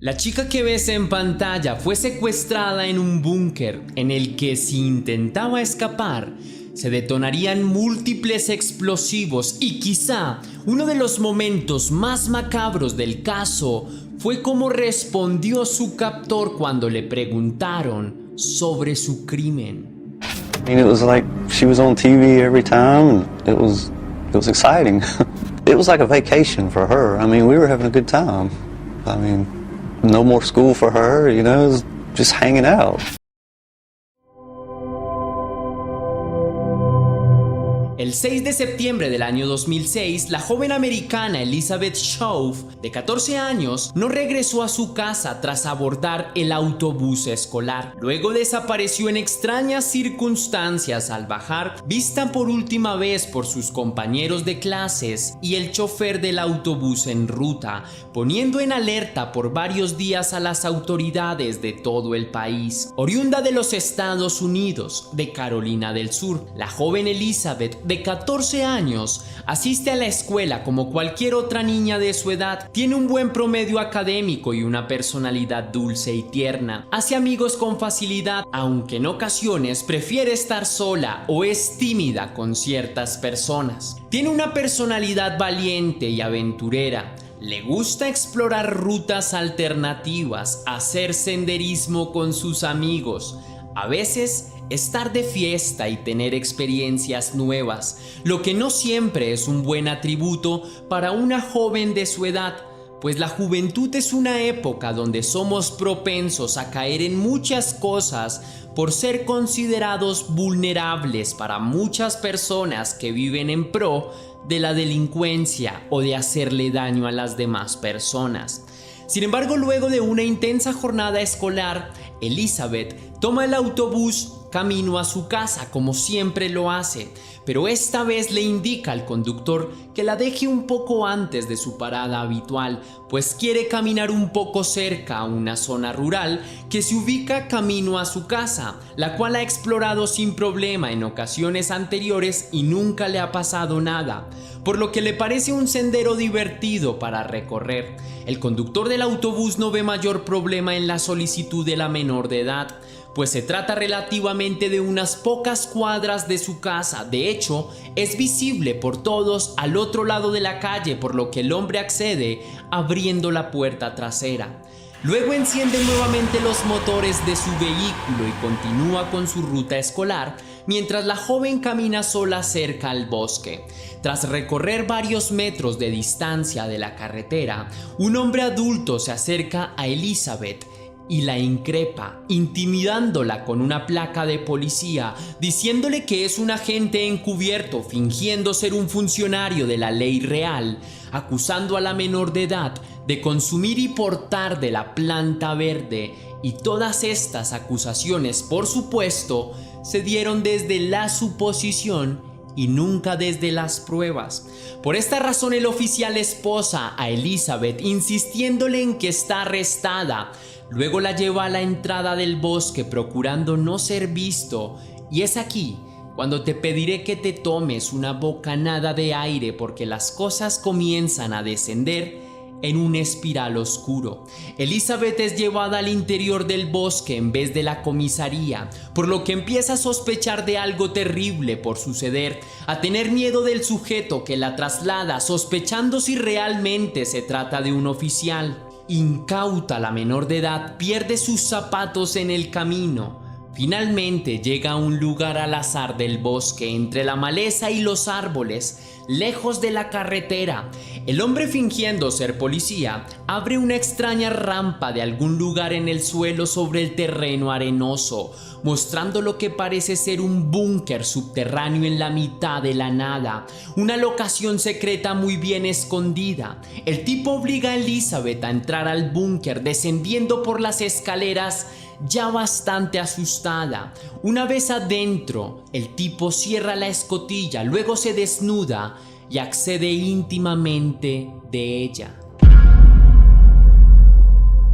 La chica que ves en pantalla fue secuestrada en un búnker en el que si intentaba escapar, se detonarían múltiples explosivos y quizá uno de los momentos más macabros del caso fue cómo respondió su captor cuando le preguntaron sobre su crimen. I mean, it was like she was on TV every time, and it was exciting. It was like a vacation for her. I mean, we were having a good time. I mean, no more school for her, you know, it was just hanging out. El 6 de septiembre del año 2006, la joven americana Elizabeth Shove, de 14 años, no regresó a su casa tras abordar el autobús escolar. Luego desapareció en extrañas circunstancias al bajar, vista por última vez por sus compañeros de clases y el chofer del autobús en ruta, poniendo en alerta por varios días a las autoridades de todo el país. Oriunda de los Estados Unidos, de Carolina del Sur, la joven Elizabeth, de 14 años, asiste a la escuela como cualquier otra niña de su edad, tiene un buen promedio académico y una personalidad dulce y tierna, hace amigos con facilidad, aunque en ocasiones prefiere estar sola o es tímida con ciertas personas. Tiene una personalidad valiente y aventurera. Le gusta explorar rutas alternativas, hacer senderismo con sus amigos, a veces estar de fiesta y tener experiencias nuevas, lo que no siempre es un buen atributo para una joven de su edad, pues la juventud es una época donde somos propensos a caer en muchas cosas por ser considerados vulnerables para muchas personas que viven en pro de la delincuencia o de hacerle daño a las demás personas. Sin embargo, luego de una intensa jornada escolar, Elizabeth toma el autobús camino a su casa como siempre lo hace, pero esta vez le indica al conductor que la deje un poco antes de su parada habitual, pues quiere caminar un poco cerca a una zona rural que se ubica camino a su casa, la cual ha explorado sin problema en ocasiones anteriores y nunca le ha pasado nada, por lo que le parece un sendero divertido para recorrer. El conductor del autobús no ve mayor problema en la solicitud de la menor de edad, pues se trata relativamente de unas pocas cuadras de su casa. De hecho, es visible por todos al otro lado de la calle, por lo que el hombre accede abriendo la puerta trasera. Luego enciende nuevamente los motores de su vehículo y continúa con su ruta escolar, mientras la joven camina sola cerca al bosque. Tras recorrer varios metros de distancia de la carretera, un hombre adulto se acerca a Elizabeth y la increpa, intimidándola con una placa de policía, diciéndole que es un agente encubierto fingiendo ser un funcionario de la ley real, acusando a la menor de edad de consumir y portar de la planta verde, y todas estas acusaciones, por supuesto, se dieron desde la suposición y nunca desde las pruebas. Por esta razón el oficial esposa a Elizabeth, insistiéndole en que está arrestada. Luego la lleva a la entrada del bosque procurando no ser visto, y es aquí cuando te pediré que te tomes una bocanada de aire, porque las cosas comienzan a descender en un espiral oscuro. Elizabeth es llevada al interior del bosque en vez de la comisaría, por lo que empieza a sospechar de algo terrible por suceder, a tener miedo del sujeto que la traslada, sospechando si realmente se trata de un oficial. Incauta, la menor de edad pierde sus zapatos en el camino. Finalmente llega a un lugar al azar del bosque, entre la maleza y los árboles, lejos de la carretera. El hombre, fingiendo ser policía, abre una extraña rampa de algún lugar en el suelo sobre el terreno arenoso, mostrando lo que parece ser un búnker subterráneo en la mitad de la nada, una locación secreta muy bien escondida. El tipo obliga a Elizabeth a entrar al búnker, descendiendo por las escaleras ya bastante asustada. Una vez adentro, el tipo cierra la escotilla, luego se desnuda y accede íntimamente de ella.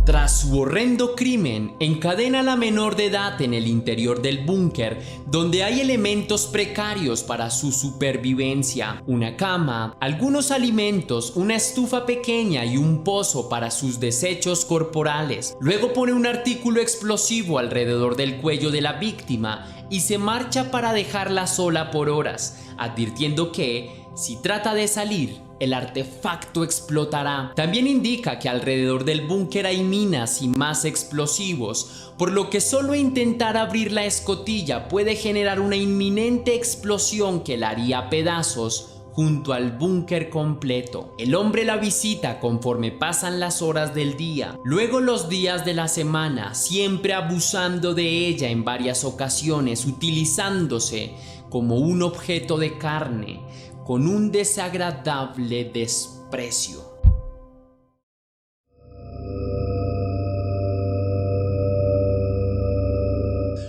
Tras su horrendo crimen, encadena a la menor de edad en el interior del búnker, donde hay elementos precarios para su supervivencia: una cama, algunos alimentos, una estufa pequeña y un pozo para sus desechos corporales. Luego pone un artículo explosivo alrededor del cuello de la víctima y se marcha para dejarla sola por horas, advirtiendo que, si trata de salir, el artefacto explotará. También indica que alrededor del búnker hay minas y más explosivos, por lo que solo intentar abrir la escotilla puede generar una inminente explosión que la haría a pedazos junto al búnker completo. El hombre la visita conforme pasan las horas del día, luego los días de la semana, siempre abusando de ella en varias ocasiones, utilizándose como un objeto de carne, con un desagradable desprecio.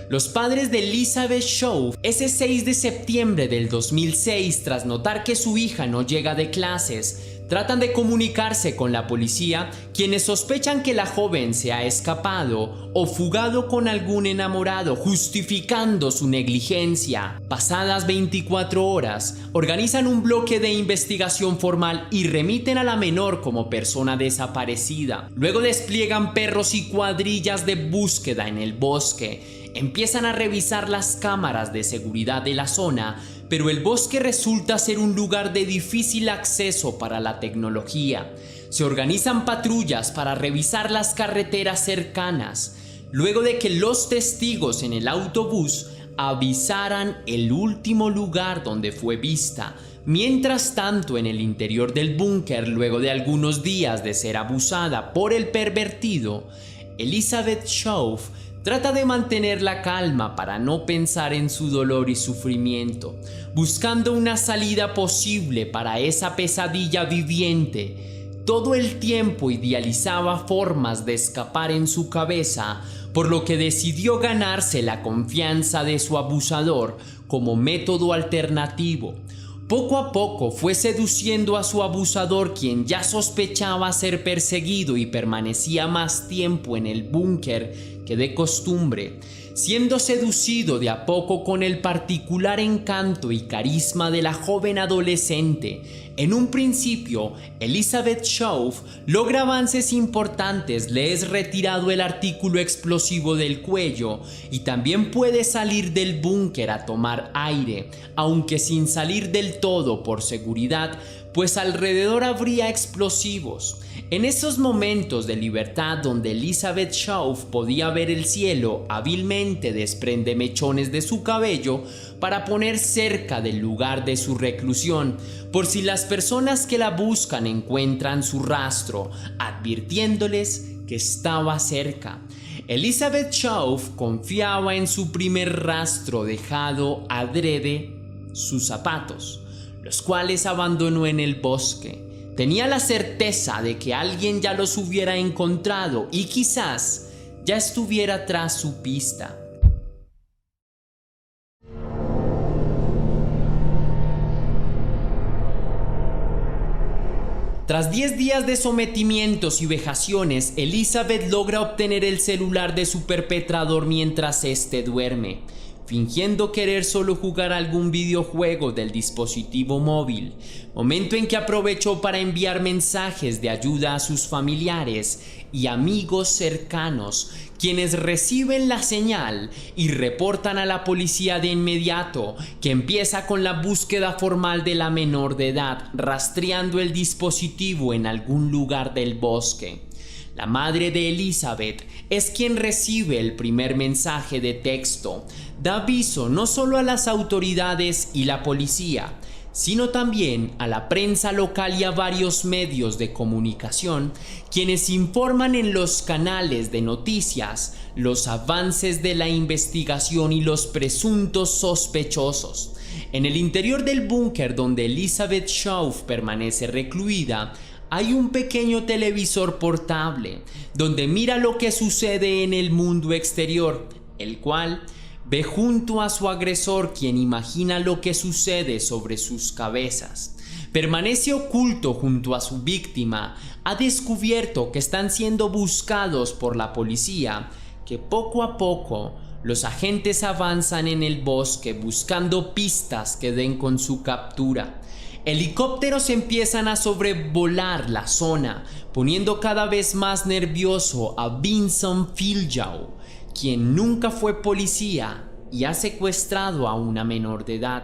Los padres de Elizabeth Shove, ese 6 de septiembre del 2006, tras notar que su hija no llega de clases, tratan de comunicarse con la policía, quienes sospechan que la joven se ha escapado o fugado con algún enamorado, justificando su negligencia. Pasadas 24 horas, organizan un bloque de investigación formal y remiten a la menor como persona desaparecida. Luego despliegan perros y cuadrillas de búsqueda en el bosque. Empiezan a revisar las cámaras de seguridad de la zona, pero el bosque resulta ser un lugar de difícil acceso para la tecnología. Se organizan patrullas para revisar las carreteras cercanas, luego de que los testigos en el autobús avisaran el último lugar donde fue vista. Mientras tanto, en el interior del búnker, luego de algunos días de ser abusada por el pervertido, Elizabeth Shove trata de mantener la calma para no pensar en su dolor y sufrimiento, buscando una salida posible para esa pesadilla viviente. Todo el tiempo idealizaba formas de escapar en su cabeza, por lo que decidió ganarse la confianza de su abusador como método alternativo. Poco a poco fue seduciendo a su abusador, quien ya sospechaba ser perseguido y permanecía más tiempo en el búnker que de costumbre, siendo seducido de a poco con el particular encanto y carisma de la joven adolescente. En un principio, Elizabeth Shove logra avances importantes, le es retirado el artículo explosivo del cuello y también puede salir del búnker a tomar aire, aunque sin salir del todo por seguridad, pues alrededor habría explosivos. En esos momentos de libertad donde Elizabeth Shove podía ver el cielo, hábilmente desprende mechones de su cabello para poner cerca del lugar de su reclusión, por si las personas que la buscan encuentran su rastro, advirtiéndoles que estaba cerca. Elizabeth Shove confiaba en su primer rastro dejado adrede, sus zapatos, los cuales abandonó en el bosque. Tenía la certeza de que alguien ya los hubiera encontrado y quizás ya estuviera tras su pista. Tras 10 días de sometimientos y vejaciones, Elizabeth logra obtener el celular de su perpetrador mientras éste duerme, fingiendo querer solo jugar algún videojuego del dispositivo móvil, momento en que aprovechó para enviar mensajes de ayuda a sus familiares y amigos cercanos, quienes reciben la señal y reportan a la policía de inmediato, que empieza con la búsqueda formal de la menor de edad, rastreando el dispositivo en algún lugar del bosque. La madre de Elizabeth es quien recibe el primer mensaje de texto. Da aviso no solo a las autoridades y la policía, sino también a la prensa local y a varios medios de comunicación, quienes informan en los canales de noticias los avances de la investigación y los presuntos sospechosos. En el interior del búnker donde Elizabeth Shove permanece recluida, hay un pequeño televisor portable donde mira lo que sucede en el mundo exterior, el cual ve junto a su agresor, quien imagina lo que sucede sobre sus cabezas. permanece oculto junto a su víctima, ha descubierto que están siendo buscados por la policía, que poco a poco los agentes avanzan en el bosque buscando pistas que den con su captura. Helicópteros empiezan a sobrevolar la zona, poniendo cada vez más nervioso a Vincent Filjau, quien nunca fue policía y ha secuestrado a una menor de edad.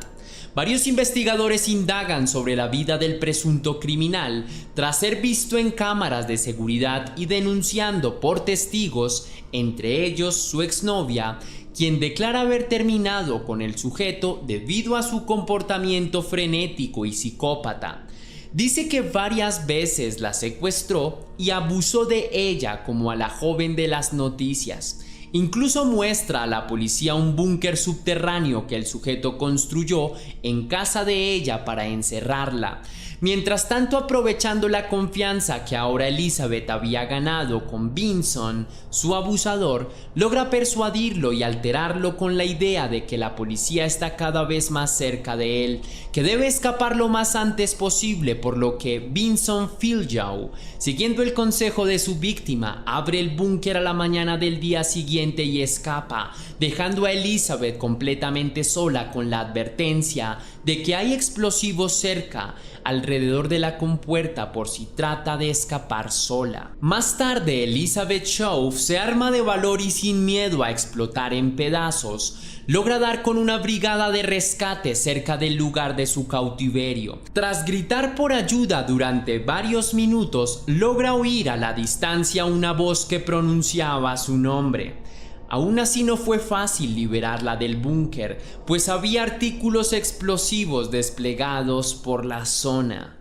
Varios investigadores indagan sobre la vida del presunto criminal tras ser visto en cámaras de seguridad y denunciando por testigos, entre ellos su exnovia, quien declara haber terminado con el sujeto debido a su comportamiento frenético y psicópata. Dice que varias veces la secuestró y abusó de ella como a la joven de las noticias. Incluso muestra a la policía un búnker subterráneo que el sujeto construyó en casa de ella para encerrarla. Mientras tanto, aprovechando la confianza que ahora Elizabeth había ganado con Vincent, su abusador, logra persuadirlo y alterarlo con la idea de que la policía está cada vez más cerca de él, que debe escapar lo más antes posible, por lo que Vincent Filjau, siguiendo el consejo de su víctima, abre el búnker a la mañana del día siguiente y escapa, dejando a Elizabeth completamente sola con la advertencia de que hay explosivos cerca, alrededor de la compuerta por si trata de escapar sola. Más tarde, Elizabeth Shove se arma de valor y sin miedo a explotar en pedazos, logra dar con una brigada de rescate cerca del lugar de su cautiverio. Tras gritar por ayuda durante varios minutos, logra oír a la distancia una voz que pronunciaba su nombre. Aún así no fue fácil liberarla del búnker, pues había artículos explosivos desplegados por la zona.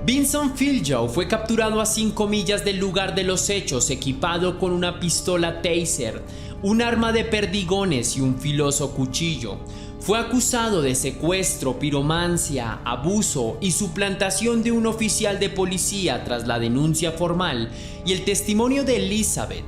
Vincent Filjau fue capturado a 5 millas del lugar de los hechos, equipado con una pistola Taser, un arma de perdigones y un filoso cuchillo. Fue acusado de secuestro, piromancia, abuso y suplantación de un oficial de policía tras la denuncia formal y el testimonio de Elizabeth.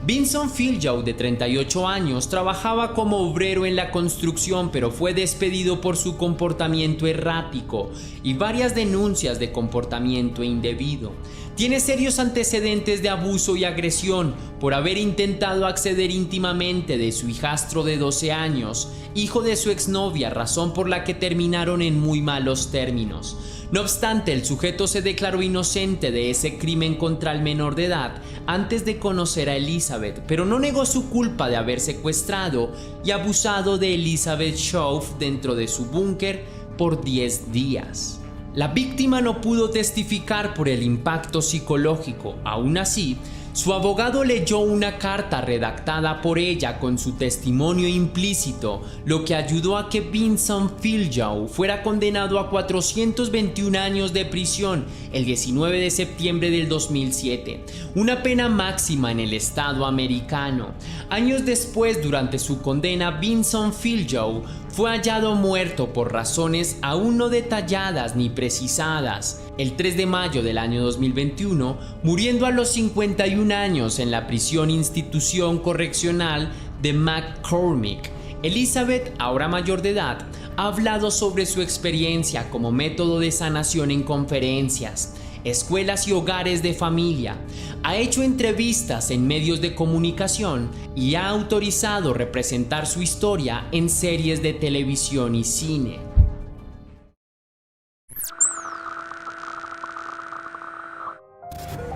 Vincent Filjau, de 38 años, trabajaba como obrero en la construcción, pero fue despedido por su comportamiento errático y varias denuncias de comportamiento indebido. Tiene serios antecedentes de abuso y agresión por haber intentado acceder íntimamente de su hijastro de 12 años, hijo de su exnovia, razón por la que terminaron en muy malos términos. No obstante, el sujeto se declaró inocente de ese crimen contra el menor de edad antes de conocer a Elizabeth, pero no negó su culpa de haber secuestrado y abusado de Elizabeth Shove dentro de su búnker por 10 días. La víctima no pudo testificar por el impacto psicológico. Aún así, su abogado leyó una carta redactada por ella con su testimonio implícito, lo que ayudó a que Vincent Filjau fuera condenado a 421 años de prisión el 19 de septiembre del 2007, una pena máxima en el estado americano. Años después, durante su condena, Vincent Filjau fue hallado muerto por razones aún no detalladas ni precisadas el 3 de mayo del año 2021, muriendo a los 51 años en la prisión institución correccional de McCormick. Elizabeth, ahora mayor de edad, ha hablado sobre su experiencia como método de sanación en conferencias, escuelas y hogares de familia. Ha hecho entrevistas en medios de comunicación y ha autorizado representar su historia en series de televisión y cine.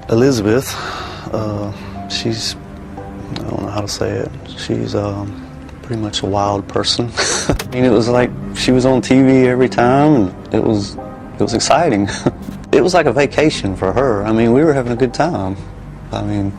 Elizabeth, she's, I don't know how to say it, she's pretty much a wild person. I mean, it was like she was on TV every time, and it was exciting. It was like a vacation for her. I mean, we were having a good time. I mean,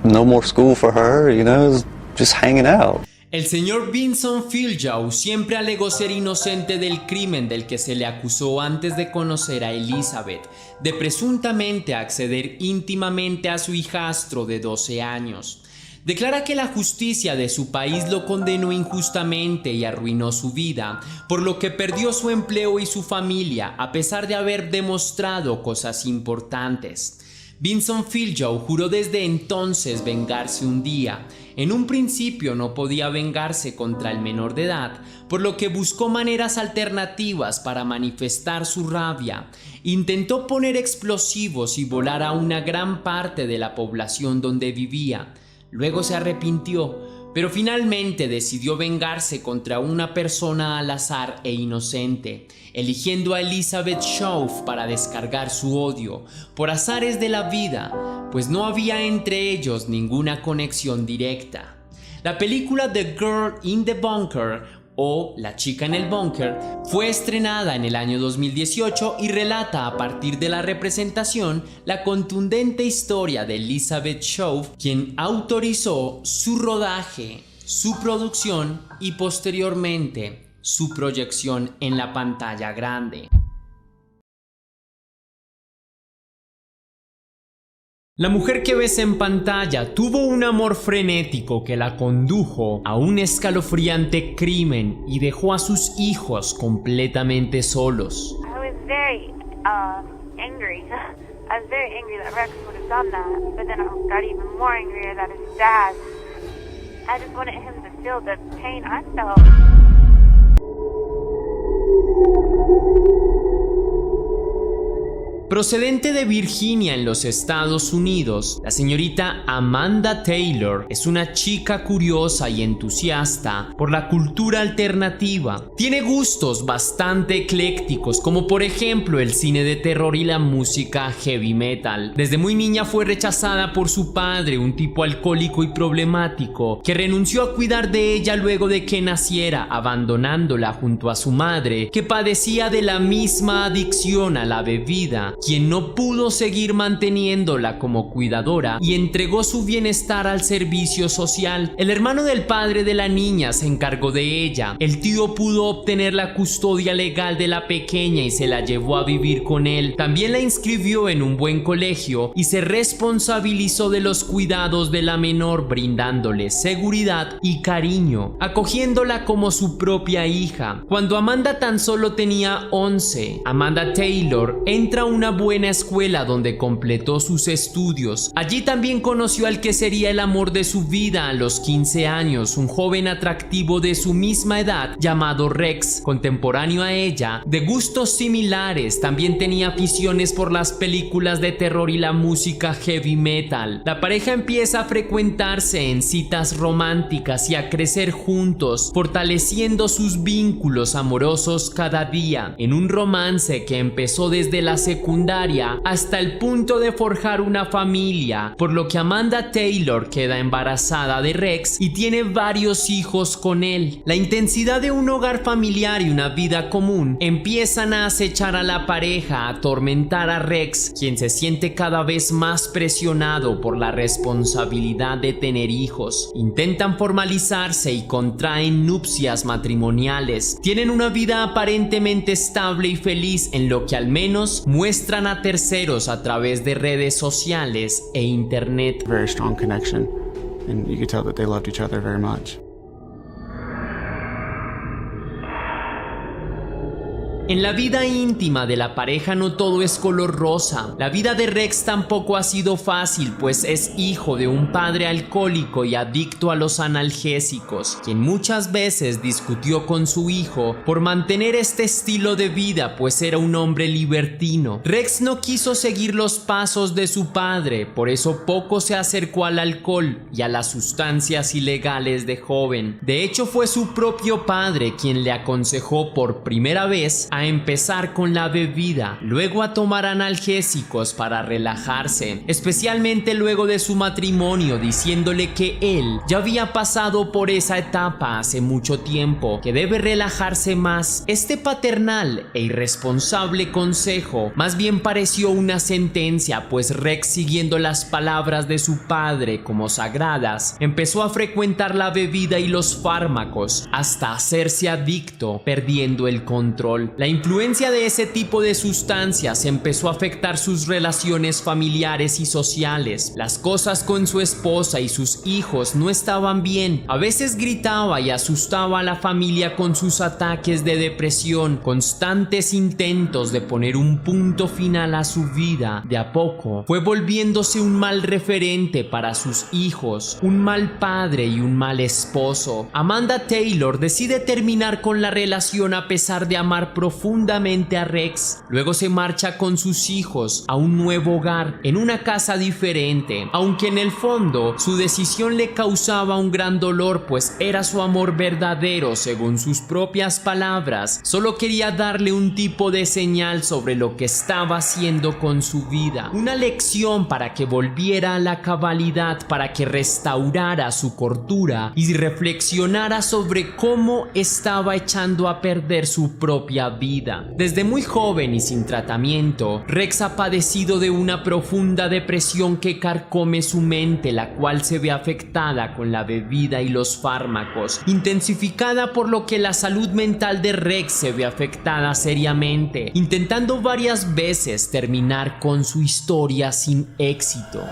no more school for her, you know, it was just hanging out. El señor Vincent Filjau siempre alegó ser inocente del crimen del que se le acusó antes de conocer a Elizabeth, de presuntamente acceder íntimamente a su hijastro de 12 años. Declara que la justicia de su país lo condenó injustamente y arruinó su vida, por lo que perdió su empleo y su familia, a pesar de haber demostrado cosas importantes. Vincent Filgeau juró desde entonces vengarse un día. En un principio no podía vengarse contra el menor de edad, por lo que buscó maneras alternativas para manifestar su rabia. Intentó poner explosivos y volar a una gran parte de la población donde vivía. Luego se arrepintió, pero finalmente decidió vengarse contra una persona al azar e inocente, eligiendo a Elizabeth Shove para descargar su odio, por azares de la vida, pues no había entre ellos ninguna conexión directa. La película The Girl in the Bunker, o La chica en el búnker, fue estrenada en el año 2018 y relata a partir de la representación la contundente historia de Elizabeth Shove, quien autorizó su rodaje, su producción y posteriormente su proyección en la pantalla grande. La mujer que ves en pantalla tuvo un amor frenético que la condujo a un escalofriante crimen y dejó a sus hijos completamente solos. I was very angry. I was very angry that Rex would have done that, but then I got even more angry that his dad. I just wanted him to feel the pain I felt. Procedente de Virginia en los Estados Unidos, la señorita Amanda Taylor es una chica curiosa y entusiasta por la cultura alternativa. Tiene gustos bastante eclécticos, como por ejemplo el cine de terror y la música heavy metal. Desde muy niña fue rechazada por su padre, un tipo alcohólico y problemático, que renunció a cuidar de ella luego de que naciera, abandonándola junto a su madre, que padecía de la misma adicción a la bebida, quien no pudo seguir manteniéndola como cuidadora y entregó su bienestar al servicio social. El hermano del padre de la niña se encargó de ella. El tío pudo obtener la custodia legal de la pequeña y se la llevó a vivir con él. También la inscribió en un buen colegio y se responsabilizó de los cuidados de la menor, brindándole seguridad y cariño, acogiéndola como su propia hija. Cuando Amanda tan solo tenía 11, Amanda Taylor entra a una buena escuela donde completó sus estudios. Allí también conoció al que sería el amor de su vida a los 15 años, un joven atractivo de su misma edad llamado Rex, contemporáneo a ella, de gustos similares. También tenía aficiones por las películas de terror y la música heavy metal. La pareja empieza a frecuentarse en citas románticas y a crecer juntos, fortaleciendo sus vínculos amorosos cada día, en un romance que empezó desde la secundaria hasta el punto de forjar una familia, por lo que Amanda Taylor queda embarazada de Rex y tiene varios hijos con él. La intensidad de un hogar familiar y una vida común empiezan a acechar a la pareja, a atormentar a Rex, quien se siente cada vez más presionado por la responsabilidad de tener hijos. Intentan formalizarse y contraen nupcias matrimoniales. Tienen una vida aparentemente estable y feliz, en lo que al menos muestran a terceros a través de redes sociales e internet. Very strong connection, and you could tell that they loved each other very much. En la vida íntima de la pareja no todo es color rosa. La vida de Rex tampoco ha sido fácil, pues es hijo de un padre alcohólico y adicto a los analgésicos, quien muchas veces discutió con su hijo por mantener este estilo de vida, pues era un hombre libertino. Rex no quiso seguir los pasos de su padre, por eso poco se acercó al alcohol y a las sustancias ilegales de joven. De hecho, fue su propio padre quien le aconsejó por primera vez a empezar con la bebida, luego a tomar analgésicos para relajarse, especialmente luego de su matrimonio, diciéndole que él ya había pasado por esa etapa hace mucho tiempo, que debe relajarse más. Este paternal e irresponsable consejo más bien pareció una sentencia, pues Rex, siguiendo las palabras de su padre como sagradas, empezó a frecuentar la bebida y los fármacos hasta hacerse adicto, perdiendo el control. La influencia de ese tipo de sustancias empezó a afectar sus relaciones familiares y sociales. Las cosas con su esposa y sus hijos no estaban bien. A veces gritaba y asustaba a la familia con sus ataques de depresión, constantes intentos de poner un punto final a su vida. De a poco fue volviéndose un mal referente para sus hijos, un mal padre y un mal esposo. Amanda Taylor decide terminar con la relación a pesar de amar profundamente a Rex. Luego se marcha con sus hijos a un nuevo hogar, en una casa diferente, aunque en el fondo su decisión le causaba un gran dolor, pues era su amor verdadero según sus propias palabras. Solo quería darle un tipo de señal sobre lo que estaba haciendo con su vida, una lección para que volviera a la cabalidad, para que restaurara su cordura y reflexionara sobre cómo estaba echando a perder su propia vida. Desde muy joven y sin tratamiento, Rex ha padecido de una profunda depresión que carcome su mente, la cual se ve afectada con la bebida y los fármacos, intensificada por lo que la salud mental de Rex se ve afectada seriamente, intentando varias veces terminar con su historia sin éxito.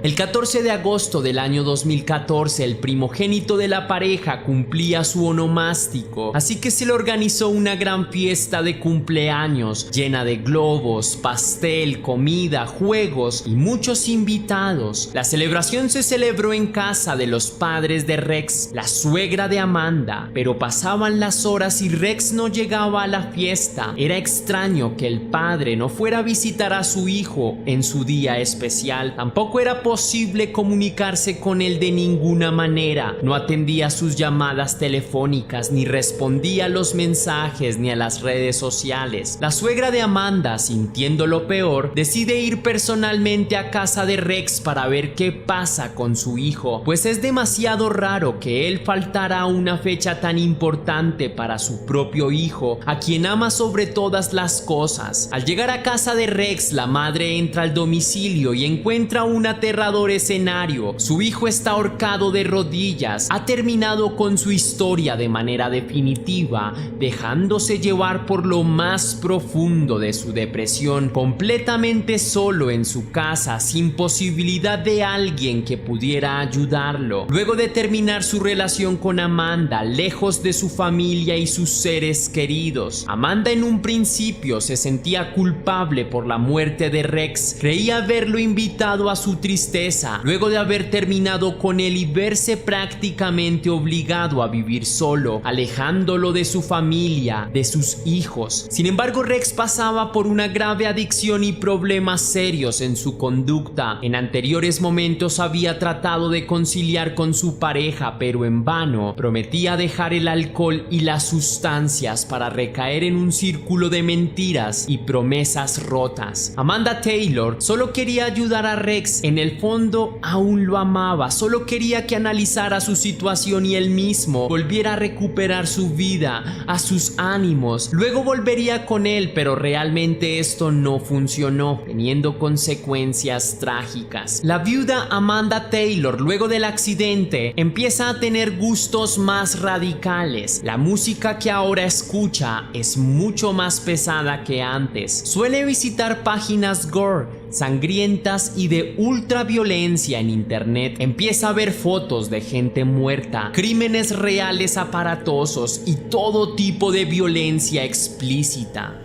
El 14 de agosto del año 2014, el primogénito de la pareja cumplía su onomástico, así que se le organizó una gran fiesta de cumpleaños llena de globos, pastel, comida, juegos y muchos invitados. La celebración se celebró en casa de los padres de Rex, la suegra de Amanda, pero pasaban las horas y Rex no llegaba a la fiesta. Era extraño que el padre no fuera a visitar a su hijo en su día especial. Tampoco era posible comunicarse con él de ninguna manera. No atendía sus llamadas telefónicas, ni respondía a los mensajes ni a las redes sociales. La suegra de Amanda, sintiendo lo peor, decide ir personalmente a casa de Rex para ver qué pasa con su hijo, pues es demasiado raro que él faltara a una fecha tan importante para su propio hijo, a quien ama sobre todas las cosas. Al llegar a casa de Rex, la madre entra al domicilio y encuentra un aterrador escenario. Su hijo está ahorcado de rodillas. Ha terminado con su historia de manera definitiva, dejándose llevar por lo más profundo de su depresión, completamente solo en su casa, sin posibilidad de alguien que pudiera ayudarlo. Luego de terminar su relación con Amanda, lejos de su familia y sus seres queridos, Amanda en un principio se sentía culpable por la muerte de Rex. Creía haberlo invitado a su tristeza luego de haber terminado con él y verse prácticamente obligado a vivir solo, alejándolo de su familia, de sus hijos. Sin embargo, Rex pasaba por una grave adicción y problemas serios en su conducta. En anteriores momentos había tratado de conciliar con su pareja, pero en vano. Prometía dejar el alcohol y las sustancias para recaer en un círculo de mentiras y promesas rotas. Amanda Taylor solo quería ayudar a Rex. En el fondo aún lo amaba, solo quería que analizara su situación y él mismo volviera a recuperar su vida, a sus ánimos. Luego volvería con él, pero realmente esto no funcionó, teniendo consecuencias trágicas. La viuda Amanda Taylor, luego del accidente, empieza a tener gustos más radicales. La música que ahora escucha es mucho más pesada que antes. Suele visitar páginas gore, sangrientas y de ultraviolencia en internet. Empieza a ver fotos de gente muerta, crímenes reales aparatosos y todo tipo de violencia explícita.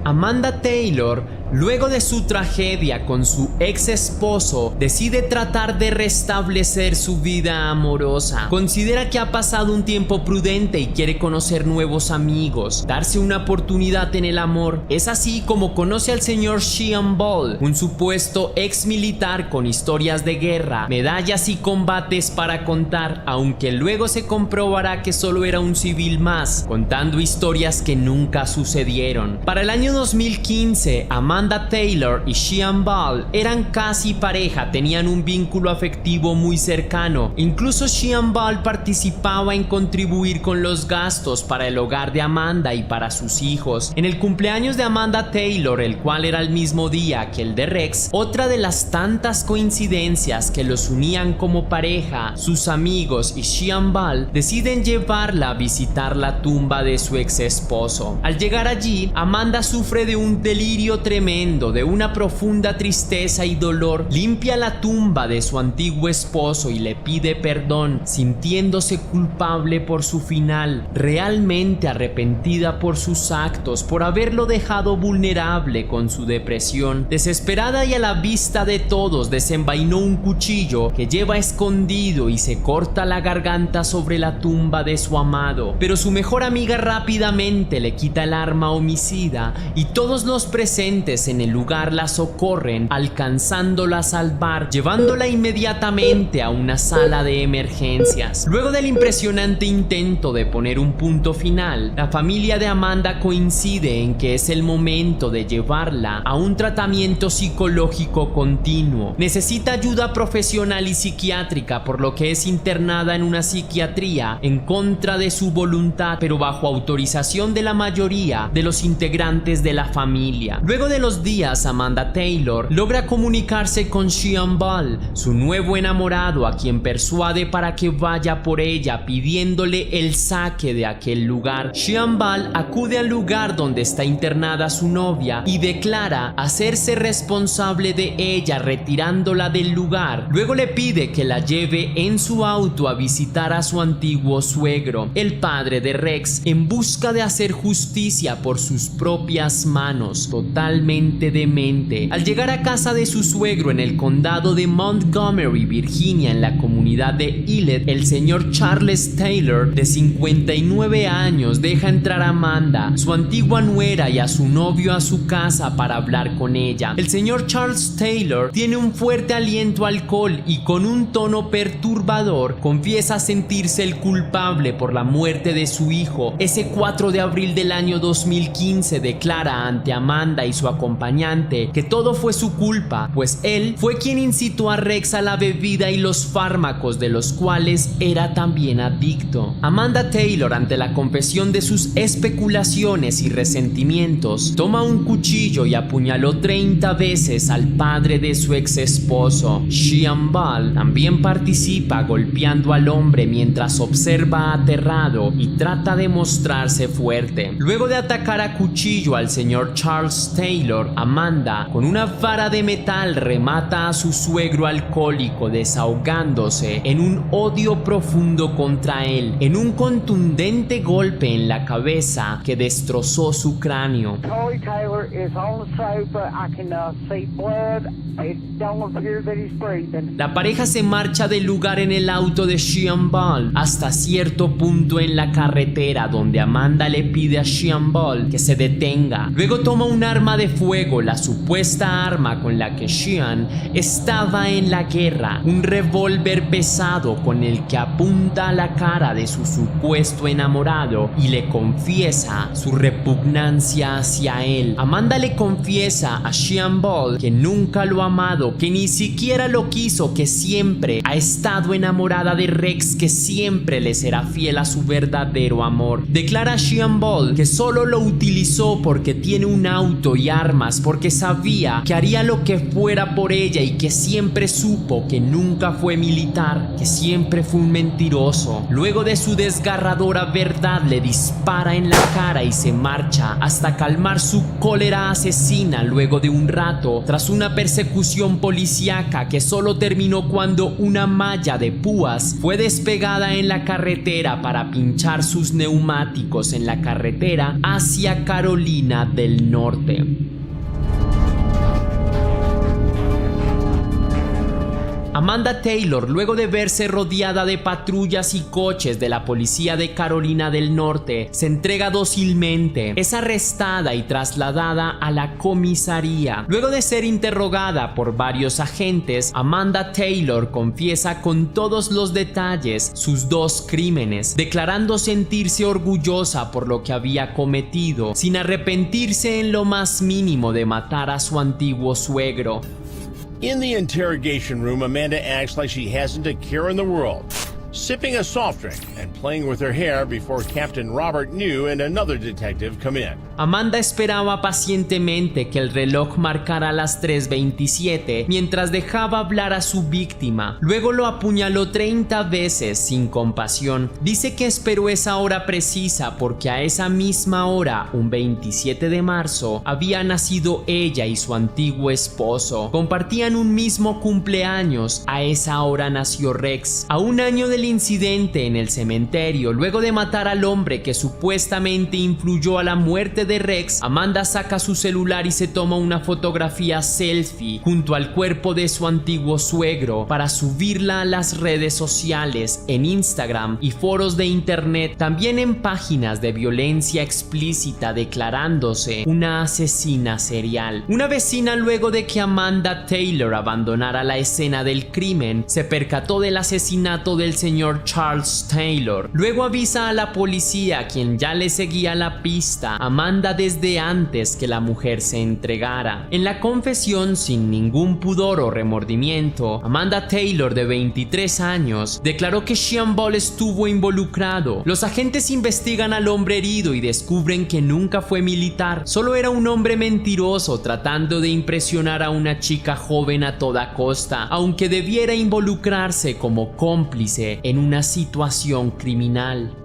Amanda Taylor, luego de su tragedia con su ex esposo, decide tratar de restablecer su vida amorosa. Considera que ha pasado un tiempo prudente y quiere conocer nuevos amigos, darse una oportunidad en el amor. Es así como conoce al señor Sheehan Ball, un supuesto ex militar con historias de guerra, medallas y combates para contar, aunque luego se comprobará que solo era un civil más, contando historias que nunca sucedieron. Para el año 2015, Amanda Amanda Taylor y Sheehan Ball eran casi pareja, tenían un vínculo afectivo muy cercano. Incluso Sheehan Ball participaba en contribuir con los gastos para el hogar de Amanda y para sus hijos. En el cumpleaños de Amanda Taylor, el cual era el mismo día que el de Rex, otra de las tantas coincidencias que los unían como pareja, sus amigos y Sheehan Ball deciden llevarla a visitar la tumba de su ex esposo. Al llegar allí, Amanda sufre de un delirio tremendo, de una profunda tristeza y dolor. Limpia la tumba de su antiguo esposo y le pide perdón, sintiéndose culpable por su final, realmente arrepentida por sus actos, por haberlo dejado vulnerable con su depresión. Desesperada y a la vista de todos, desenvainó un cuchillo que lleva escondido y se corta la garganta sobre la tumba de su amado. Pero su mejor amiga rápidamente le quita el arma homicida y todos los presentes en el lugar la socorren, alcanzándola a salvar, llevándola inmediatamente a una sala de emergencias. Luego del impresionante intento de poner un punto final, la familia de Amanda coincide en que es el momento de llevarla a un tratamiento psicológico continuo. Necesita ayuda profesional y psiquiátrica, por lo que es internada en una psiquiatría en contra de su voluntad, pero bajo autorización de la mayoría de los integrantes de la familia. Luego de los días, Amanda Taylor logra comunicarse con Sheehan Ball, su nuevo enamorado, a quien persuade para que vaya por ella, pidiéndole el saque de aquel lugar. Sheehan Ball acude al lugar donde está internada su novia y declara hacerse responsable de ella, retirándola del lugar. Luego le pide que la lleve en su auto a visitar a su antiguo suegro, el padre de Rex, en busca de hacer justicia por sus propias manos, totalmente demente. Al llegar a casa de su suegro en el condado de Montgomery, Virginia, en la comunidad de Elet, el señor Charles Taylor, de 59 años, deja entrar a Amanda, su antigua nuera, y a su novio a su casa para hablar con ella. El señor Charles Taylor tiene un fuerte aliento a alcohol y con un tono perturbador confiesa sentirse el culpable por la muerte de su hijo. Ese 4 de abril del año 2015 declara ante Amanda y su acompañante que todo fue su culpa, pues él fue quien incitó a Rex a la bebida y los fármacos de los cuales era también adicto. Amanda Taylor, ante la confesión de sus especulaciones y resentimientos, toma un cuchillo y apuñaló 30 veces al padre de su ex esposo. Sheehan Ball también participa golpeando al hombre mientras observa aterrado y trata de mostrarse fuerte. Luego de atacar a cuchillo al señor Charles Taylor, Amanda, con una vara de metal, remata a su suegro alcohólico, desahogándose en un odio profundo contra él, en un contundente golpe en la cabeza que destrozó su cráneo. Corey Taylor is on the sofa. I can see blood. It don't appear that he's breathing. La pareja se marcha del lugar en el auto de Sheehan Ball hasta cierto punto en la carretera, donde Amanda le pide a Sheehan Ball que se detenga. Luego toma un arma de fuego, la supuesta arma con la que Sheehan estaba en la guerra, un revólver pesado con el que apunta a la cara de su supuesto enamorado y le confiesa su repugnancia hacia él. Amanda le confiesa a Sheehan Ball que nunca lo ha amado, que ni siquiera lo quiso, que siempre ha estado enamorada de Rex, que siempre le será fiel a su verdadero amor. Declara a Sheehan Ball que solo lo utilizó porque tiene un auto y armas, porque sabía que haría lo que fuera por ella y que siempre supo que nunca fue militar, que siempre fue un mentiroso. Luego de su desgarradora verdad, le dispara en la cara y se marcha hasta calmar su cólera asesina. Luego de un rato, tras una persecución policíaca que solo terminó cuando una malla de púas fue despegada en la carretera para pinchar sus neumáticos en la carretera hacia Carolina del Norte. Amanda Taylor, luego de verse rodeada de patrullas y coches de la policía de Carolina del Norte, se entrega dócilmente. Es arrestada y trasladada a la comisaría. Luego de ser interrogada por varios agentes, Amanda Taylor confiesa con todos los detalles sus dos crímenes, declarando sentirse orgullosa por lo que había cometido, sin arrepentirse en lo más mínimo de matar a su antiguo suegro. In the interrogation room, Amanda acts like she hasn't a care in the world, sipping a soft drink and playing with her hair before Captain Robert New and another detective come in. Amanda esperaba pacientemente que el reloj marcara las 3:27 mientras dejaba hablar a su víctima. Luego lo apuñaló 30 veces sin compasión. Dice que esperó esa hora precisa porque a esa misma hora, un 27 de marzo, había nacido ella y su antiguo esposo. Compartían un mismo cumpleaños. A esa hora nació Rex. A un año del incidente en el cementerio, luego de matar al hombre que supuestamente influyó a la muerte de Rex, Amanda saca su celular y se toma una fotografía selfie junto al cuerpo de su antiguo suegro para subirla a las redes sociales, en Instagram y foros de internet, también en páginas de violencia explícita, declarándose una asesina serial. Una vecina, luego de que Amanda Taylor abandonara la escena del crimen, se percató del asesinato del señor Charles Taylor. Luego avisa a la policía, quien ya le seguía la pista. Amanda desde antes que la mujer se entregara. En la confesión, sin ningún pudor o remordimiento, Amanda Taylor, de 23 años, declaró que Sean Ball estuvo involucrado. Los agentes investigan al hombre herido y descubren que nunca fue militar, solo era un hombre mentiroso tratando de impresionar a una chica joven a toda costa, aunque debiera involucrarse como cómplice en una situación criminal.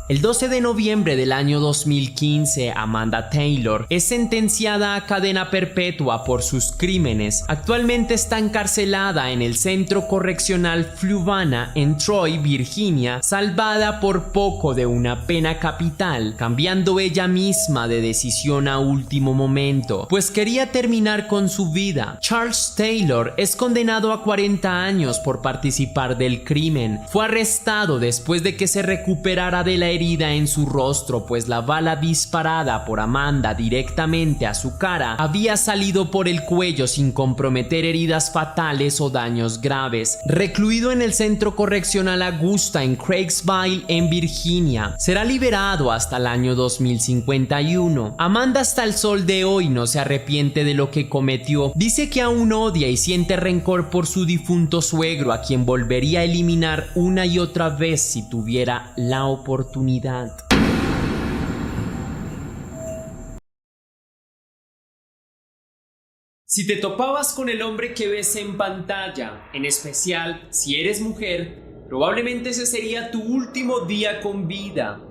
El 12 de noviembre del año 2015, Amanda Taylor es sentenciada a cadena perpetua por sus crímenes. Actualmente está encarcelada en el Centro Correccional Fluvanna en Troy, Virginia, salvada por poco de una pena capital, cambiando ella misma de decisión a último momento, pues quería terminar con su vida. Charles Taylor es condenado a 40 años por participar del crimen. Fue arrestado después de que se recuperara de la herida en su rostro, pues la bala disparada por Amanda directamente a su cara había salido por el cuello sin comprometer heridas fatales o daños graves. Recluido en el Centro Correccional Augusta en Craigsville, en Virginia, será liberado hasta el año 2051. Amanda hasta el sol de hoy no se arrepiente de lo que cometió. Dice que aún odia y siente rencor por su difunto suegro, a quien volvería a eliminar una y otra vez si tuviera la oportunidad. Si te topabas con el hombre que ves en pantalla, en especial si eres mujer, probablemente ese sería tu último día con vida.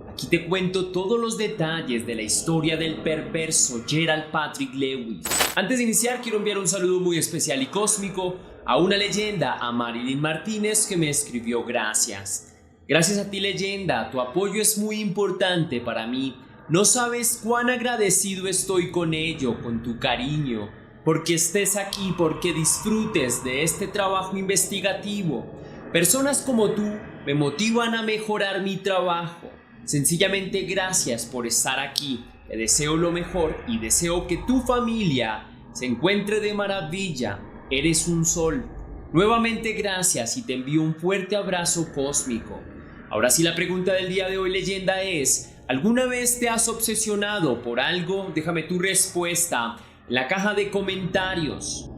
Aquí te cuento todos los detalles de la historia del perverso Gerald Patrick Lewis. Antes de iniciar, quiero enviar un saludo muy especial y cósmico a una leyenda, a Marilyn Martínez, que me escribió gracias. Gracias a ti, leyenda, tu apoyo es muy importante para mí. No sabes cuán agradecido estoy con ello, con tu cariño, porque estés aquí, porque disfrutes de este trabajo investigativo. Personas como tú me motivan a mejorar mi trabajo. Sencillamente gracias por estar aquí. Te deseo lo mejor y deseo que tu familia se encuentre de maravilla. Eres un sol. Nuevamente gracias y te envío un fuerte abrazo cósmico. Ahora sí, la pregunta del día de hoy, leyenda, es: ¿alguna vez te has obsesionado por algo? Déjame tu respuesta en la caja de comentarios.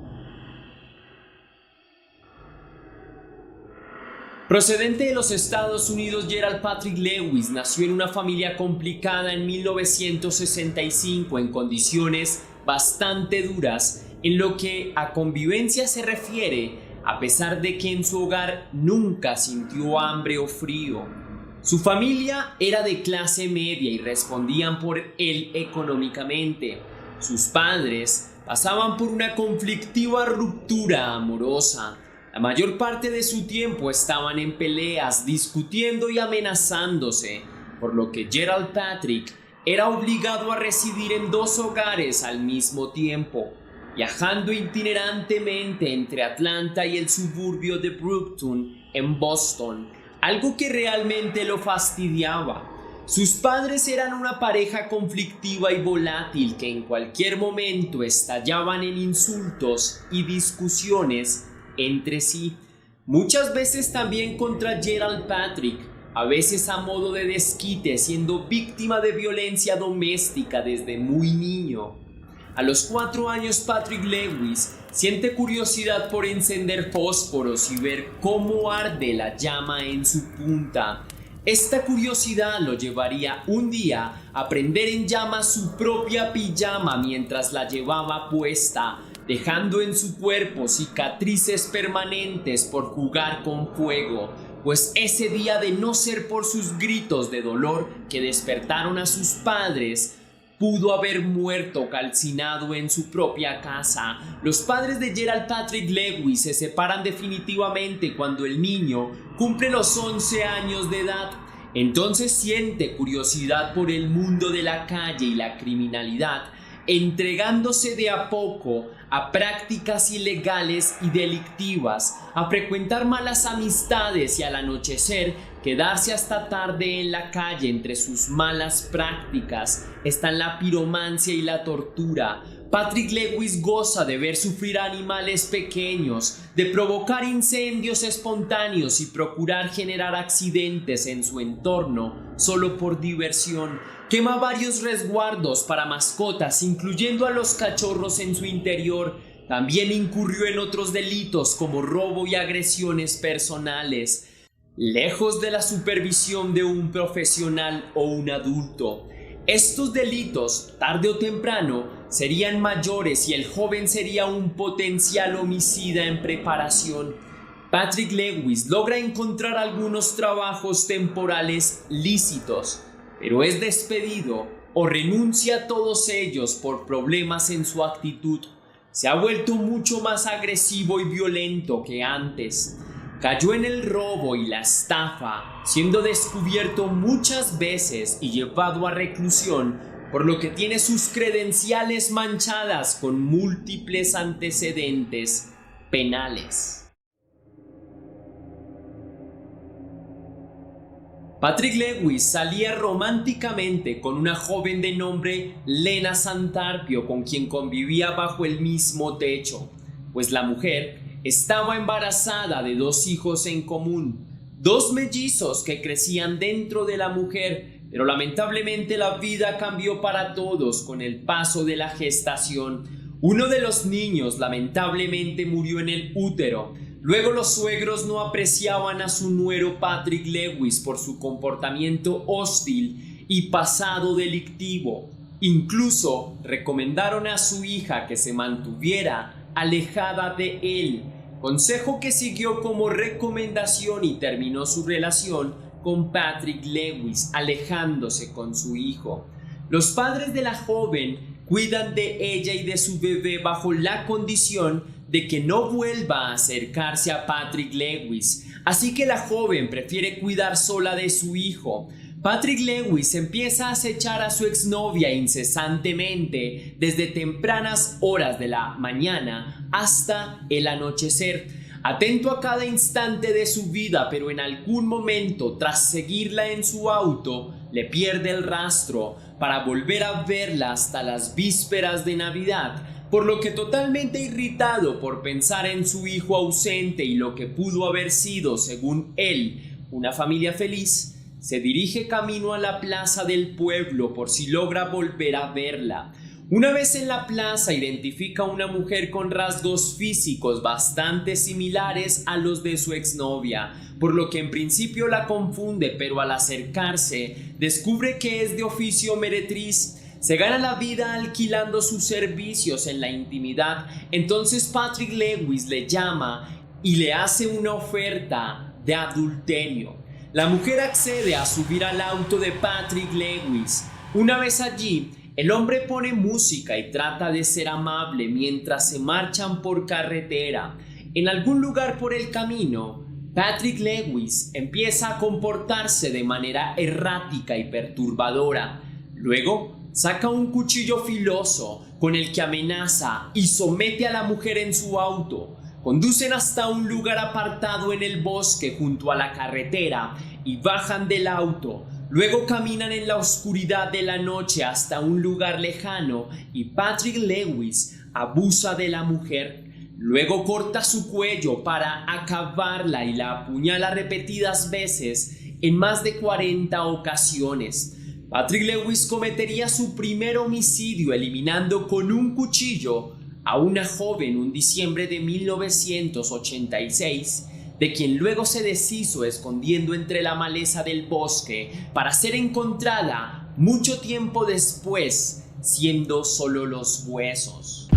Procedente de los Estados Unidos, Gerald Patrick Lewis nació en una familia complicada en 1965 en condiciones bastante duras en lo que a convivencia se refiere, a pesar de que en su hogar nunca sintió hambre o frío. Su familia era de clase media y respondían por él económicamente. Sus padres pasaban por una conflictiva ruptura amorosa. La mayor parte de su tiempo estaban en peleas, discutiendo y amenazándose, por lo que Gerald Patrick era obligado a residir en 2 hogares al mismo tiempo, viajando itinerantemente entre Atlanta y el suburbio de Brookton en Boston, algo que realmente lo fastidiaba. Sus padres eran una pareja conflictiva y volátil que en cualquier momento estallaban en insultos y discusiones entre sí, muchas veces también contra Gerald Patrick, a veces a modo de desquite, siendo víctima de violencia doméstica desde muy niño. A los 4 años, Patrick Lewis siente curiosidad por encender fósforos y ver cómo arde la llama en su punta. Esta curiosidad lo llevaría un día a prender en llamas su propia pijama mientras la llevaba puesta, dejando en su cuerpo cicatrices permanentes por jugar con fuego, pues ese día, de no ser por sus gritos de dolor que despertaron a sus padres, pudo haber muerto calcinado en su propia casa. Los padres de Gerald Patrick Lewis se separan definitivamente cuando el niño cumple los 11 años de edad. Entonces siente curiosidad por el mundo de la calle y la criminalidad, entregándose de a poco a prácticas ilegales y delictivas, a frecuentar malas amistades y al anochecer quedarse hasta tarde en la calle. Entre sus malas prácticas están la piromancia y la tortura. Patrick Lewis goza de ver sufrir a animales pequeños, de provocar incendios espontáneos y procurar generar accidentes en su entorno solo por diversión. Quema varios resguardos para mascotas, incluyendo a los cachorros en su interior. También incurrió en otros delitos como robo y agresiones personales, lejos de la supervisión de un profesional o un adulto. Estos delitos, tarde o temprano, serían mayores y el joven sería un potencial homicida en preparación. Patrick Lewis logra encontrar algunos trabajos temporales lícitos, pero es despedido o renuncia a todos ellos por problemas en su actitud. Se ha vuelto mucho más agresivo y violento que antes. Cayó en el robo y la estafa, siendo descubierto muchas veces y llevado a reclusión, por lo que tiene sus credenciales manchadas con múltiples antecedentes penales. Patrick Lewis salía románticamente con una joven de nombre Lena Santarpio, con quien convivía bajo el mismo techo, pues la mujer estaba embarazada de 2 hijos en común, 2 mellizos que crecían dentro de la mujer, pero lamentablemente la vida cambió para todos con el paso de la gestación. Uno de los niños lamentablemente murió en el útero. Luego los suegros no apreciaban a su nuero Patrick Lewis por su comportamiento hostil y pasado delictivo. Incluso recomendaron a su hija que se mantuviera alejada de él, consejo que siguió como recomendación y terminó su relación con Patrick Lewis, alejándose con su hijo. Los padres de la joven cuidan de ella y de su bebé bajo la condición de que no vuelva a acercarse a Patrick Lewis, así que la joven prefiere cuidar sola de su hijo. Patrick Lewis empieza a acechar a su exnovia incesantemente desde tempranas horas de la mañana hasta el anochecer, atento a cada instante de su vida, pero en algún momento, tras seguirla en su auto, le pierde el rastro para volver a verla hasta las vísperas de Navidad, por lo que, totalmente irritado por pensar en su hijo ausente y lo que pudo haber sido, según él, una familia feliz, se dirige camino a la plaza del pueblo por si logra volver a verla. Una vez en la plaza, identifica a una mujer con rasgos físicos bastante similares a los de su exnovia, por lo que en principio la confunde, pero al acercarse descubre que es de oficio meretriz. Se gana la vida alquilando sus servicios en la intimidad. Entonces Patrick Lewis le llama y le hace una oferta de adulterio. La mujer accede a subir al auto de Patrick Lewis. Una vez allí, el hombre pone música y trata de ser amable mientras se marchan por carretera. En algún lugar por el camino, Patrick Lewis empieza a comportarse de manera errática y perturbadora. Luego, saca un cuchillo filoso con el que amenaza y somete a la mujer en su auto. Conducen hasta un lugar apartado en el bosque junto a la carretera y bajan del auto. Luego caminan en la oscuridad de la noche hasta un lugar lejano y Patrick Lewis abusa de la mujer. Luego corta su cuello para acabarla y la apuñala repetidas veces en más de 40 ocasiones. Patrick Lewis cometería su primer homicidio eliminando con un cuchillo a una joven un diciembre de 1986, de quien luego se deshizo escondiendo entre la maleza del bosque para ser encontrada mucho tiempo después, siendo solo los huesos.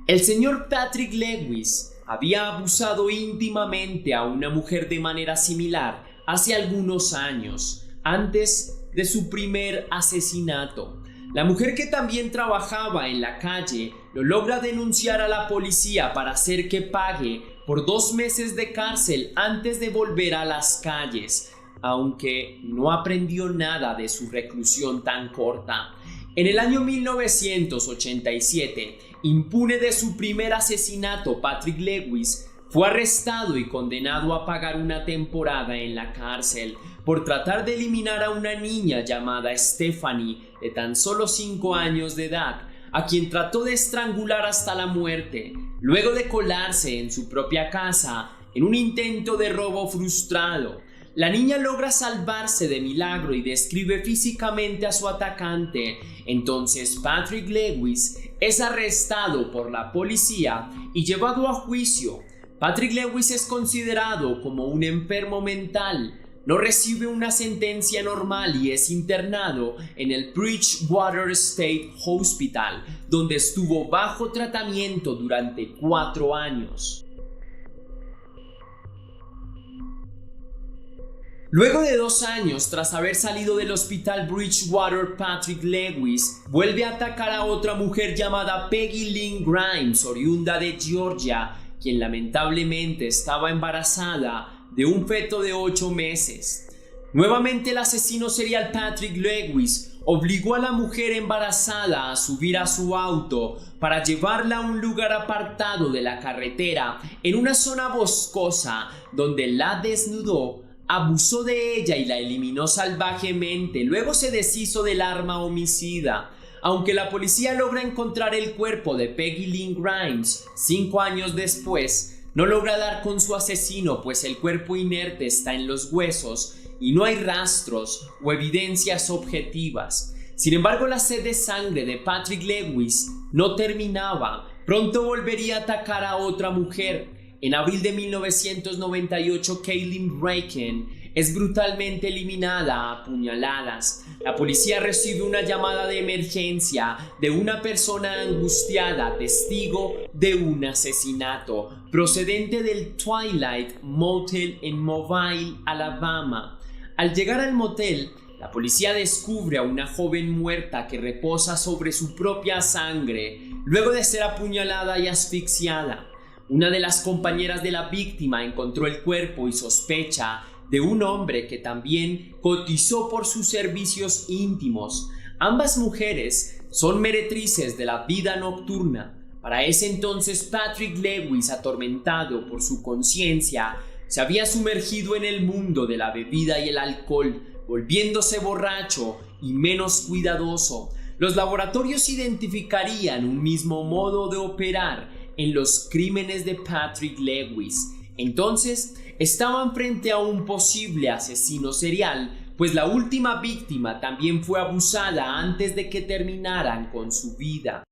El señor Patrick Lewis había abusado íntimamente a una mujer de manera similar hace algunos años, antes de su primer asesinato. La mujer, que también trabajaba en la calle, lo logra denunciar a la policía para hacer que pague por 2 meses de cárcel antes de volver a las calles, aunque no aprendió nada de su reclusión tan corta. En el año 1987, impune de su primer asesinato, Patrick Lewis fue arrestado y condenado a pagar una temporada en la cárcel por tratar de eliminar a una niña llamada Stephanie, de tan solo 5 años de edad, a quien trató de estrangular hasta la muerte, luego de colarse en su propia casa en un intento de robo frustrado. La niña logra salvarse de milagro y describe físicamente a su atacante. Entonces Patrick Lewis es arrestado por la policía y llevado a juicio. Patrick Lewis es considerado como un enfermo mental. No recibe una sentencia normal y es internado en el Bridgewater State Hospital, donde estuvo bajo tratamiento durante 4 años. Luego de 2 años tras haber salido del hospital Bridgewater, Patrick Lewis vuelve a atacar a otra mujer llamada Peggy Lynn Grimes, oriunda de Georgia, quien lamentablemente estaba embarazada de un feto de 8 meses. Nuevamente el asesino serial Patrick Lewis obligó a la mujer embarazada a subir a su auto para llevarla a un lugar apartado de la carretera en una zona boscosa, donde la desnudó, abusó de ella y la eliminó salvajemente. Luego se deshizo del arma homicida. Aunque la policía logra encontrar el cuerpo de Peggy Lynn Grimes 5 años después, no logra dar con su asesino, pues el cuerpo inerte está en los huesos y no hay rastros o evidencias objetivas. Sin embargo, la sed de sangre de Patrick Lewis no terminaba. Pronto volvería a atacar a otra mujer. En abril de 1998, Kaylin Bracken es brutalmente eliminada a puñaladas. La policía recibe una llamada de emergencia de una persona angustiada, testigo de un asesinato, procedente del Twilight Motel en Mobile, Alabama. Al llegar al motel, la policía descubre a una joven muerta que reposa sobre su propia sangre, luego de ser apuñalada y asfixiada. Una de las compañeras de la víctima encontró el cuerpo y sospecha de un hombre que también cotizó por sus servicios íntimos. Ambas mujeres son meretrices de la vida nocturna. Para ese entonces, Patrick Lewis, atormentado por su conciencia, se había sumergido en el mundo de la bebida y el alcohol, volviéndose borracho y menos cuidadoso. Los laboratorios identificarían un mismo modo de operar en los crímenes de Patrick Lewis. Entonces, estaban frente a un posible asesino serial, pues la última víctima también fue abusada antes de que terminaran con su vida.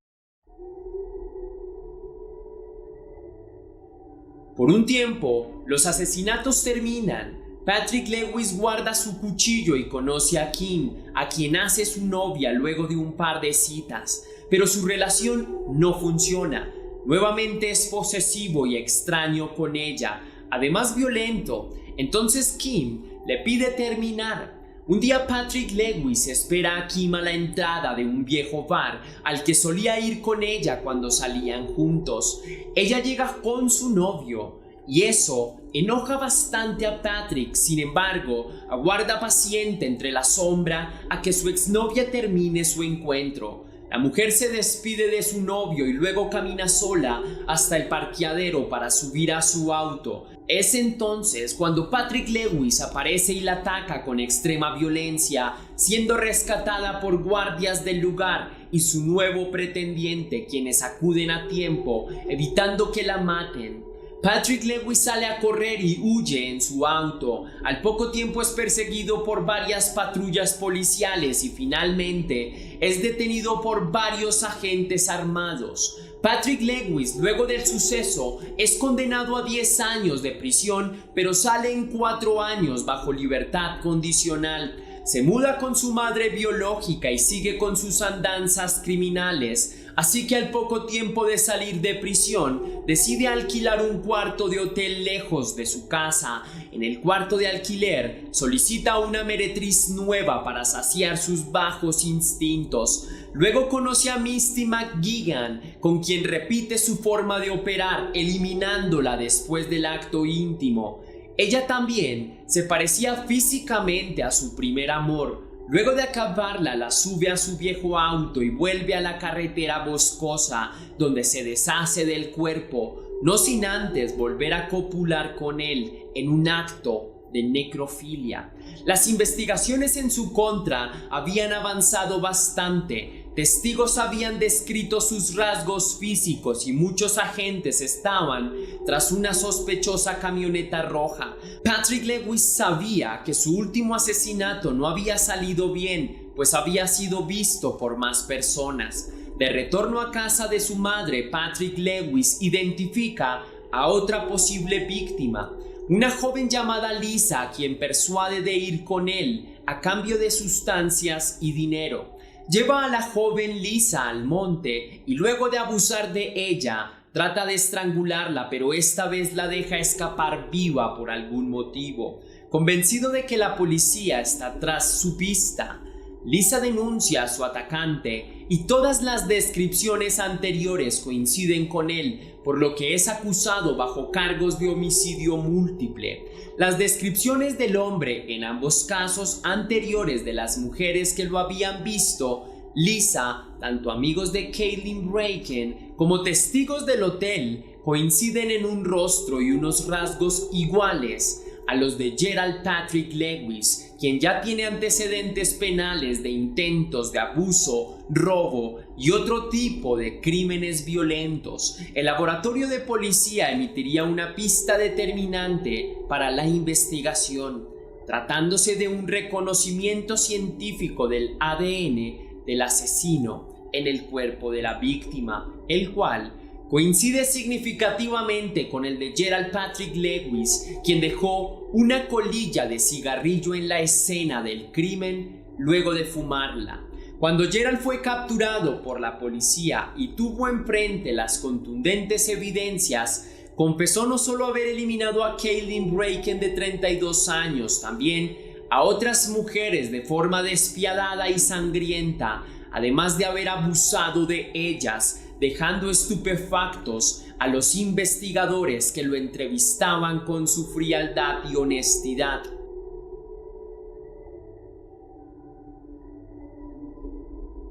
Por un tiempo, los asesinatos terminan. Patrick Lewis guarda su cuchillo y conoce a Kim, a quien hace su novia luego de un par de citas, pero su relación no funciona. Nuevamente es posesivo y extraño con ella, además violento. Entonces Kim le pide terminar. Un día Patrick Lewis espera a Kim a la entrada de un viejo bar al que solía ir con ella cuando salían juntos. Ella llega con su novio y eso enoja bastante a Patrick. Sin embargo, aguarda paciente entre la sombra a que su exnovia termine su encuentro. La mujer se despide de su novio y luego camina sola hasta el parqueadero para subir a su auto. Es entonces cuando Patrick Lewis aparece y la ataca con extrema violencia, siendo rescatada por guardias del lugar y su nuevo pretendiente, quienes acuden a tiempo, evitando que la maten. Patrick Lewis sale a correr y huye en su auto. Al poco tiempo es perseguido por varias patrullas policiales y finalmente es detenido por varios agentes armados. Patrick Lewis, luego del suceso, es condenado a 10 años de prisión, pero sale en 4 años bajo libertad condicional. Se muda con su madre biológica y sigue con sus andanzas criminales. Así que al poco tiempo de salir de prisión, decide alquilar un cuarto de hotel lejos de su casa. En el cuarto de alquiler, solicita a una meretriz nueva para saciar sus bajos instintos. Luego conoce a Misty McGuigan, con quien repite su forma de operar, eliminándola después del acto íntimo. Ella también se parecía físicamente a su primer amor. Luego de acabarla, la sube a su viejo auto y vuelve a la carretera boscosa, donde se deshace del cuerpo, no sin antes volver a copular con él en un acto de necrofilia. Las investigaciones en su contra habían avanzado bastante. Testigos habían descrito sus rasgos físicos y muchos agentes estaban tras una sospechosa camioneta roja. Patrick Lewis sabía que su último asesinato no había salido bien, pues había sido visto por más personas. De retorno a casa de su madre, Patrick Lewis identifica a otra posible víctima, una joven llamada Lisa, a quien persuade de ir con él a cambio de sustancias y dinero. Lleva a la joven Lisa al monte y luego de abusar de ella, trata de estrangularla, pero esta vez la deja escapar viva por algún motivo. Convencido de que la policía está tras su pista, Lisa denuncia a su atacante y todas las descripciones anteriores coinciden con él, por lo que es acusado bajo cargos de homicidio múltiple. Las descripciones del hombre en ambos casos anteriores de las mujeres que lo habían visto, Lisa, tanto amigos de Caitlin Bracken como testigos del hotel, coinciden en un rostro y unos rasgos iguales a los de Gerald Patrick Lewis, quien ya tiene antecedentes penales de intentos de abuso, robo y otro tipo de crímenes violentos. El laboratorio de policía emitiría una pista determinante para la investigación, tratándose de un reconocimiento científico del ADN del asesino en el cuerpo de la víctima, el cual coincide significativamente con el de Gerald Patrick Lewis, quien dejó una colilla de cigarrillo en la escena del crimen luego de fumarla. Cuando Gerald fue capturado por la policía y tuvo enfrente las contundentes evidencias, confesó no solo haber eliminado a Caitlin Bracken de 32 años, también a otras mujeres de forma despiadada y sangrienta, además de haber abusado de ellas, dejando estupefactos a los investigadores que lo entrevistaban con su frialdad y honestidad.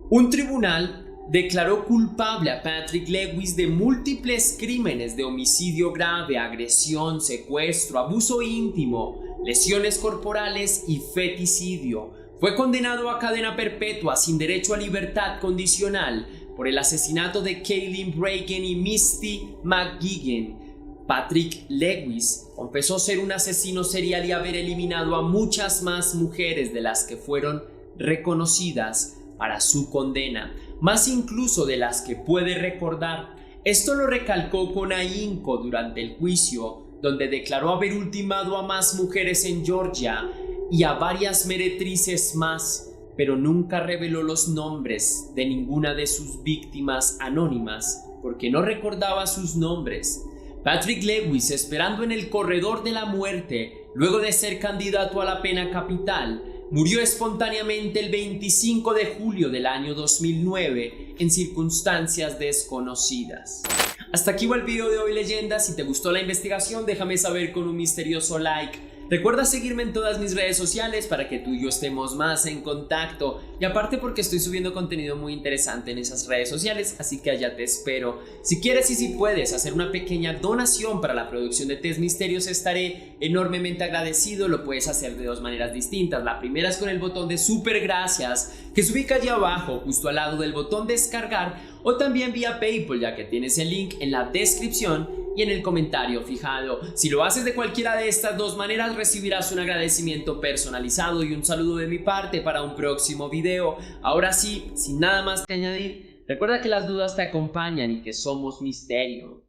Un tribunal declaró culpable a Patrick Lewis de múltiples crímenes de homicidio grave, agresión, secuestro, abuso íntimo, lesiones corporales y feticidio. Fue condenado a cadena perpetua sin derecho a libertad condicional por el asesinato de Caitlin Bracken y Misty McGuigan. Patrick Lewis confesó ser un asesino serial y haber eliminado a muchas más mujeres de las que fueron reconocidas para su condena, más incluso de las que puede recordar. Esto lo recalcó con ahínco durante el juicio, donde declaró haber ultimado a más mujeres en Georgia y a varias meretrices más, pero nunca reveló los nombres de ninguna de sus víctimas anónimas porque no recordaba sus nombres. Patrick Lewis, esperando en el corredor de la muerte, luego de ser candidato a la pena capital, murió espontáneamente el 25 de julio del año 2009 en circunstancias desconocidas. Hasta aquí va el video de hoy, leyenda. Si te gustó la investigación, déjame saber con un misterioso like. Recuerda seguirme en todas mis redes sociales para que tú y yo estemos más en contacto. Y aparte porque estoy subiendo contenido muy interesante en esas redes sociales, así que allá te espero. Si quieres y si puedes hacer una pequeña donación para la producción de Test Misterios, estaré enormemente agradecido. Lo puedes hacer de dos maneras distintas. La primera es con el botón de super gracias, que se ubica allí abajo, justo al lado del botón descargar, o también vía PayPal, ya que tienes el link en la descripción y en el comentario fijado. Si lo haces de cualquiera de estas dos maneras, recibirás un agradecimiento personalizado y un saludo de mi parte para un próximo video. Ahora sí, sin nada más que añadir, recuerda que las dudas te acompañan y que somos misterio.